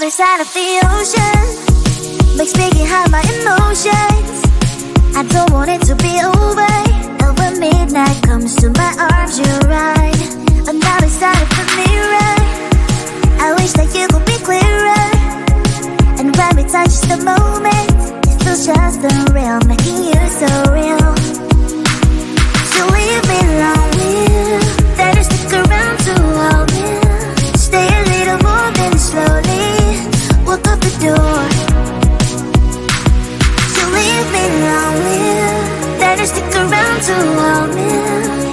other side of the ocean makes me hide my emotions. I don't want it to be over. Over midnight comes to my arms, you're right. Another side of the mirror. I wish that you could be clearer. And when we touch the moment, it feels just unreal, making you so real. So leave me lonely, better stick around to hold me. Stay a little more than slowly walk up the door. So leave me lonely, better stick around to hold me.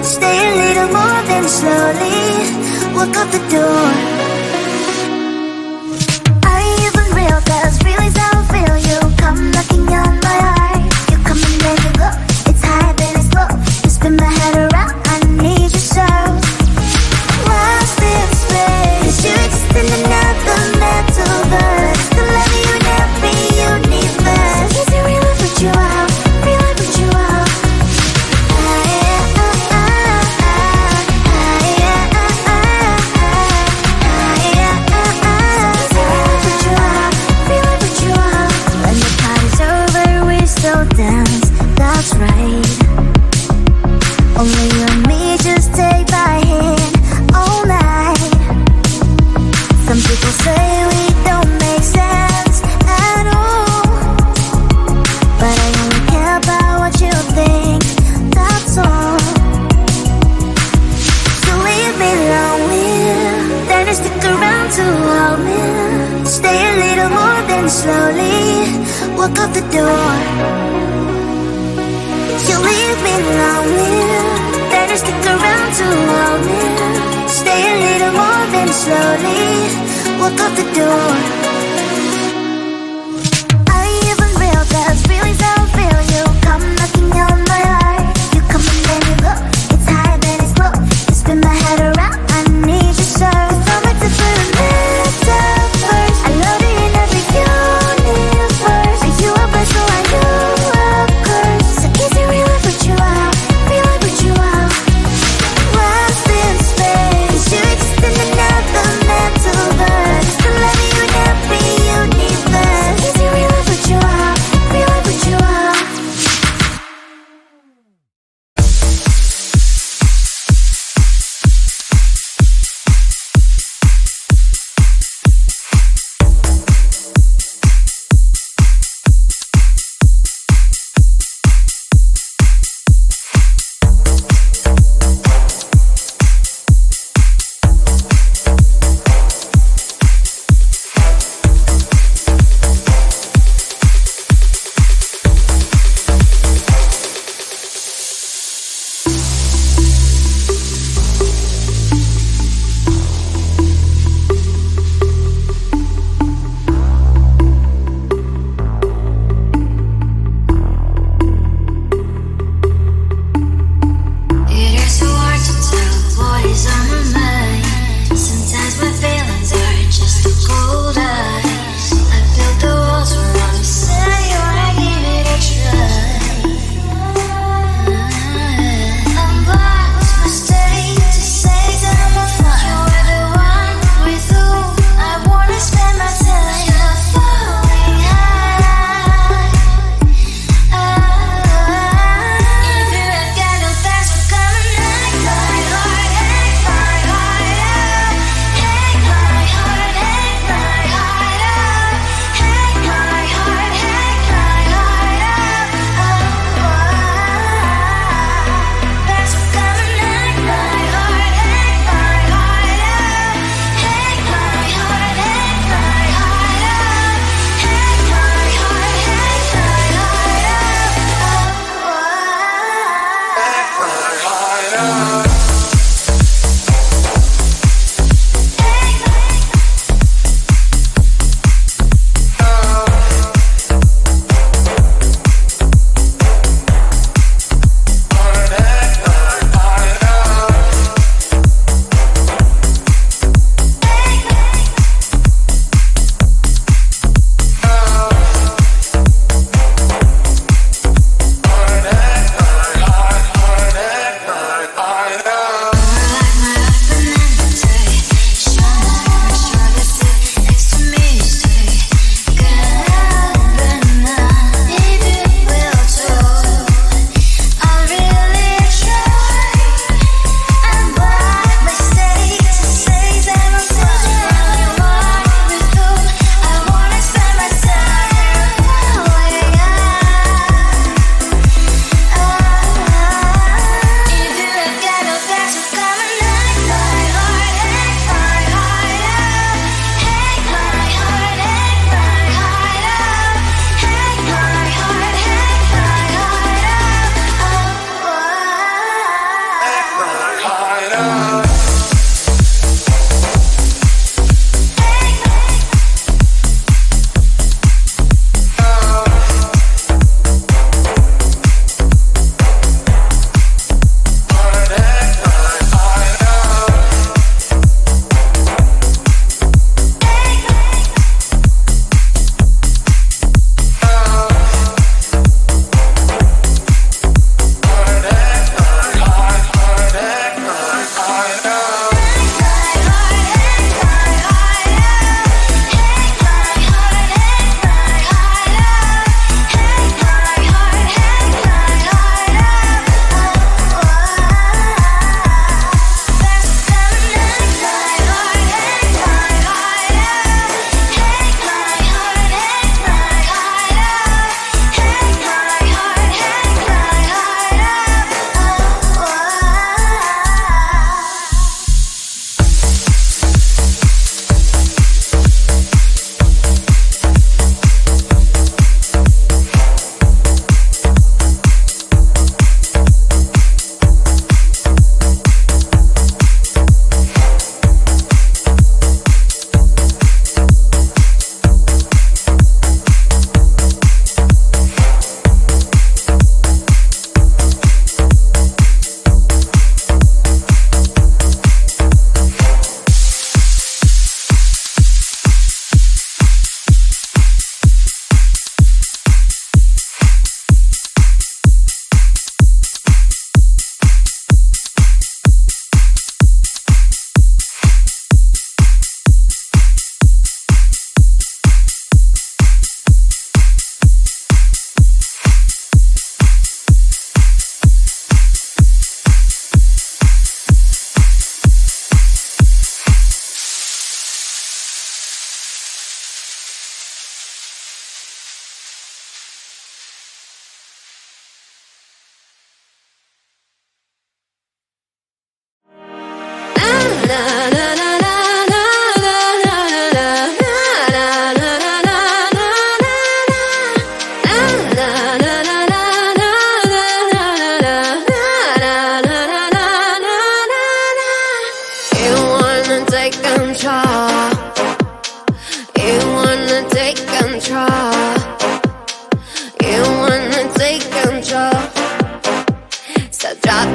Stay a little more than slowly walk up the door. Are you even real? 'Cause feelings how I feel. You come knocking on my heart. You come and then you go. It's high then it's low. You spin my head around. I need you so. Lost in space. 'Cause you exist in another mental verse. The love you in every universe. Is it real? I put you out. Real? I put you out. Dance, that's right. Only you and me, just take my hand all night. Some people say we don't make sense at all, but I only care about what you think, that's all. So leave me lonely, then just stick around to hold me. Stay a little more than slowly walk out the door. You leave me lonely, better stick around to hold me. Stay a little more than slowly walk out the door. Are you even real? 'Cause feelings how I feel. You come knocking on my heart. You come and then you go. It's high then it's low. You spin my head around. I need you so. So much to put a metaverse. I love you in every universe. Are you a bird so I know a curse? So is it real? I put you out. Real? I put you out. Lost in space. You exist in another mental verse. The love you in every universe. Is it real? I put you out. Real? I put you out.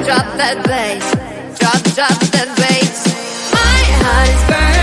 drop that bass, drop that bass. My heart is burning.